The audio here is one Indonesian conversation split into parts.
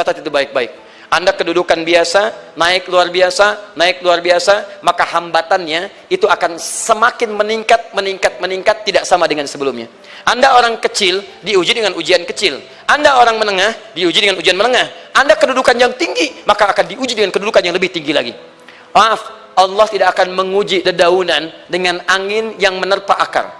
Catat itu baik-baik. Anda kedudukan biasa, naik luar biasa, maka hambatannya itu akan semakin meningkat, tidak sama dengan sebelumnya. Anda orang kecil, diuji dengan ujian kecil. Anda orang menengah, diuji dengan ujian menengah. Anda kedudukan yang tinggi, maka akan diuji dengan kedudukan yang lebih tinggi lagi. Maaf, Allah tidak akan menguji dedaunan dengan angin yang menerpa akar.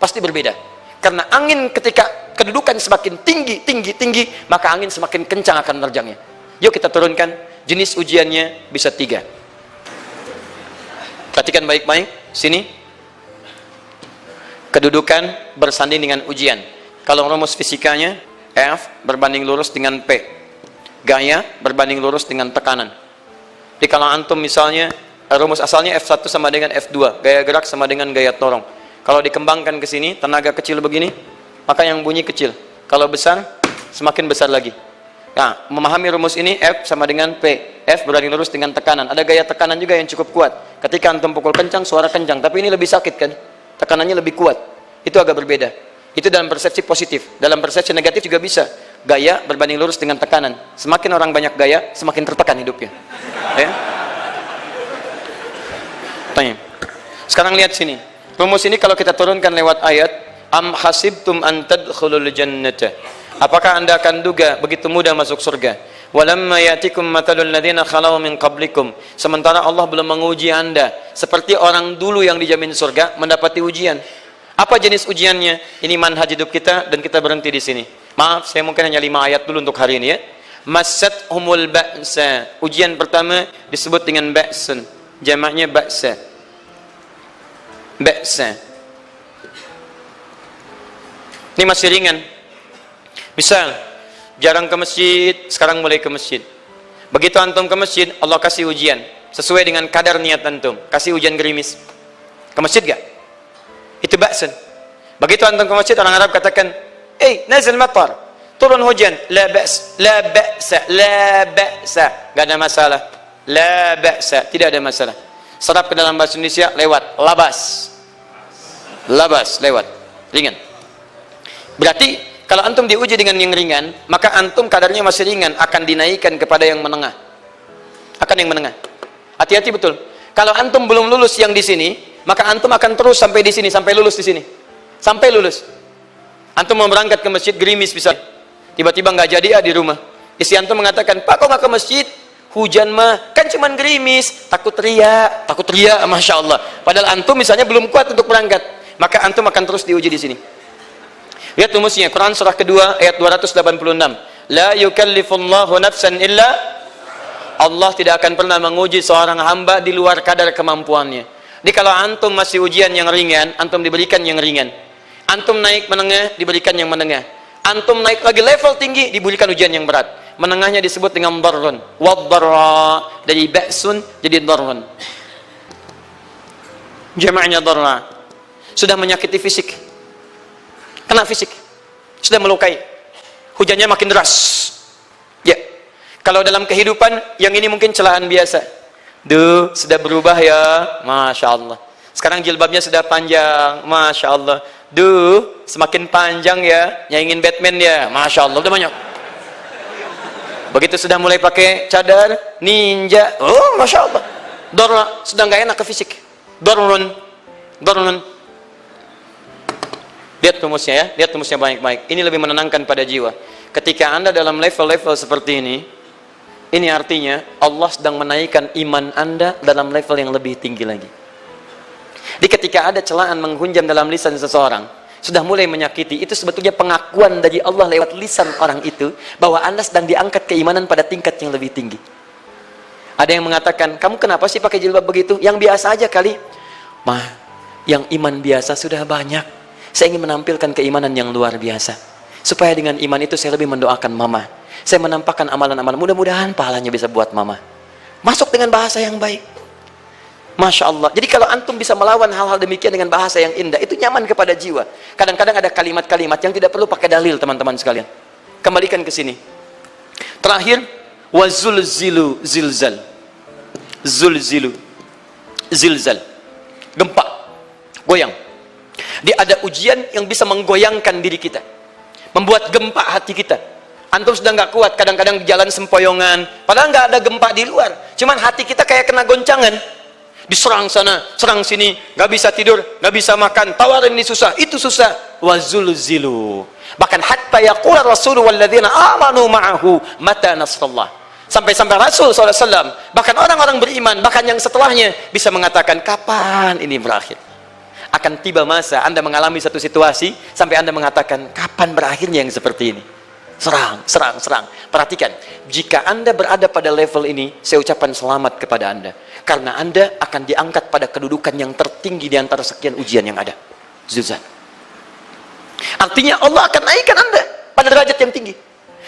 Pasti berbeda. Karena angin ketika kedudukan semakin tinggi, maka angin semakin kencang akan menerjangnya. Yuk kita turunkan, jenis ujiannya bisa 3. Perhatikan baik-baik, sini. Kedudukan bersanding dengan ujian. Kalau rumus fisikanya, F berbanding lurus dengan P. Gaya berbanding lurus dengan tekanan. Jadi kalau antum misalnya, rumus asalnya F1 sama dengan F2. Gaya gerak sama dengan gaya dorong. Kalau dikembangkan ke sini, tenaga kecil begini, maka yang bunyi kecil. Kalau besar, semakin besar lagi. Nah, memahami rumus ini, F sama dengan P. F berbanding lurus dengan tekanan. Ada gaya tekanan juga yang cukup kuat. Ketika antum pukul kencang, suara kencang. Tapi ini lebih sakit kan? Tekanannya lebih kuat. Itu agak berbeda. Itu dalam persepsi positif. Dalam persepsi negatif juga bisa. Gaya berbanding lurus dengan tekanan. Semakin orang banyak gaya, semakin tertekan hidupnya. Ya? Tanya. Sekarang lihat sini. Rumus ini kalau kita turunkan lewat ayat, am hasibtum an tadkhulul jannata. Apakah Anda akan duga begitu mudah masuk surga? Walamma yatikum matalul ladzina khalau min qablikum. Sementara Allah belum menguji Anda seperti orang dulu yang dijamin surga mendapati ujian. Apa jenis ujiannya? Ini manhaj hidup kita dan kita berhenti di sini. Maaf, saya mungkin hanya 5 ayat dulu untuk hari ini ya. Massathumul ba'sa. Ujian pertama disebut dengan ba'sun. Jamaknya ba'sa. Ba'sa. Ini masih ringan. Misal, jarang ke masjid, sekarang mulai ke masjid. Begitu antum ke masjid, Allah kasih ujian sesuai dengan kadar niat antum. Kasih ujian gerimis. Ke masjid gak? Itu ba'sun. Begitu antum ke masjid, orang Arab katakan, nazil matar, turun hujan. La ba's, la ba'sa, la ba'sa. Gak ada masalah. La ba'sa, tidak ada masalah. Serap ke dalam bahasa Indonesia lewat labas. Labas lewat. Ringan. Berarti kalau antum diuji dengan yang ringan, maka antum kadarnya masih ringan, akan dinaikkan kepada yang menengah. Akan yang menengah. Hati-hati betul. Kalau antum belum lulus yang di sini, maka antum akan terus sampai di sini, sampai lulus di sini. Sampai lulus. Antum mau berangkat ke masjid, gerimis bisa. Tiba-tiba nggak jadi di rumah. Istri antum mengatakan, Pak kok nggak ke masjid? Hujan mah, kan cuman gerimis. Takut teriak, Masya Allah. Padahal antum misalnya belum kuat untuk berangkat. Maka antum akan terus diuji di sini. Lihat rumusnya, Quran surah kedua ayat 286. La yukallifullahu nafsan illa, Allah tidak akan pernah menguji seorang hamba di luar kadar kemampuannya. Jadi kalau antum masih ujian yang ringan, antum diberikan yang ringan. Antum naik menengah, diberikan yang menengah. Antum naik lagi level tinggi, diberikan ujian yang berat. Menengahnya disebut dengan darrun. Waddarra, dari ba'sun jadi darrun. Jamaknya darra. Sudah menyakiti fisik. Kena fisik, sudah melukai, hujannya makin deras. Ya, kalau dalam kehidupan yang ini mungkin celaan biasa. Duh, sudah berubah ya, Masya Allah. Sekarang jilbabnya sudah panjang, Masya Allah. Duh, semakin panjang ya, nyaingin Batman ya, Masya Allah. Udah banyak. Begitu sudah mulai pakai cadar, ninja, oh Masya Allah. Dorla, sudah nggak enak ke fisik. Dorlun. Lihat rumusnya ya, lihat rumusnya baik-baik. Ini lebih menenangkan pada jiwa. Ketika Anda dalam level-level seperti ini artinya Allah sedang menaikkan iman Anda dalam level yang lebih tinggi lagi. Jadi ketika ada celaan menghunjam dalam lisan seseorang, sudah mulai menyakiti, itu sebetulnya pengakuan dari Allah lewat lisan orang itu, bahwa Anda sedang diangkat keimanan pada tingkat yang lebih tinggi. Ada yang mengatakan, kamu kenapa sih pakai jilbab begitu? Yang biasa aja kali. Mah, yang iman biasa sudah banyak. Saya ingin menampilkan keimanan yang luar biasa. Supaya dengan iman itu saya lebih mendoakan mama. Saya menampakkan amalan-amalan. Mudah-mudahan pahalanya bisa buat mama. Masuk dengan bahasa yang baik. Masya Allah. Jadi kalau antum bisa melawan hal-hal demikian dengan bahasa yang indah, itu nyaman kepada jiwa. Kadang-kadang ada kalimat-kalimat yang tidak perlu pakai dalil, teman-teman sekalian. Kembalikan ke sini. Terakhir, wazulzilu zilzal. Zulzilu. Zilzal. Gempa. Goyang. Dia ada ujian yang bisa menggoyangkan diri kita, membuat gempa hati kita. Antum sudah nggak kuat, kadang-kadang jalan sempoyongan, padahal nggak ada gempa di luar. Cuman hati kita kayak kena goncangan. Diserang sana, serang sini, nggak bisa tidur, nggak bisa makan, tawarin ini susah, itu susah. Wazulzilu. Bahkan hatta yaqula Rasulullah walladzina amanu ma'ahu mata nasrullah. Sampai-sampai Rasul SAW, bahkan orang-orang beriman, bahkan yang setelahnya bisa mengatakan, kapan ini berakhir? Akan tiba masa Anda mengalami satu situasi sampai Anda mengatakan, kapan berakhirnya yang seperti ini? Serang, serang, serang. Perhatikan, jika Anda berada pada level ini, saya ucapkan selamat kepada Anda. Karena Anda akan diangkat pada kedudukan yang tertinggi di antara sekian ujian yang ada. Zuzan. Artinya Allah akan naikkan Anda pada derajat yang tinggi.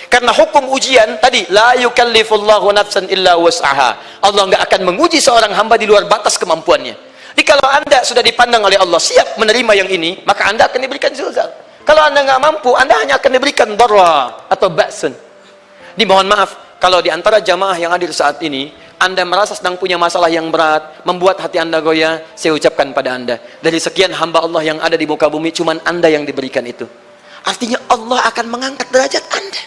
Karena hukum ujian tadi, la yukallifullahu nafsan illa wus'aha. Allah nggak akan menguji seorang hamba di luar batas kemampuannya. Jadi kalau Anda sudah dipandang oleh Allah siap menerima yang ini, maka Anda akan diberikan zilzal. Kalau Anda nggak mampu, Anda hanya akan diberikan darra atau ba'sun. Dimohon maaf, kalau di antara jamaah yang hadir saat ini, Anda merasa sedang punya masalah yang berat, membuat hati Anda goyah, saya ucapkan pada Anda, dari sekian hamba Allah yang ada di muka bumi, cuman Anda yang diberikan itu. Artinya Allah akan mengangkat derajat Anda.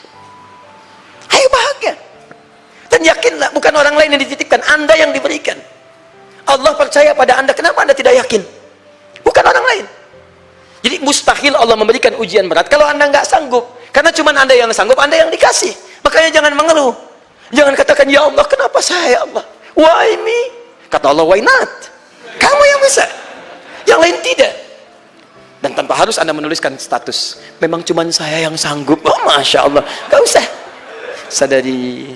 Ayo bahagia. Dan yakinlah, bukan orang lain yang dititipkan, Anda yang diberikan. Allah percaya pada Anda, kenapa Anda tidak yakin? Bukan orang lain. Jadi mustahil Allah memberikan ujian berat kalau Anda nggak sanggup. Karena cuma Anda yang sanggup, Anda yang dikasih. Makanya jangan mengeluh. Jangan katakan, ya Allah, kenapa saya, ya Allah? Why me? Kata Allah, why not? Kamu yang bisa. Yang lain tidak. Dan tanpa harus Anda menuliskan status. Memang cuma saya yang sanggup. Oh, Masya Allah. Gak usah. Sadari.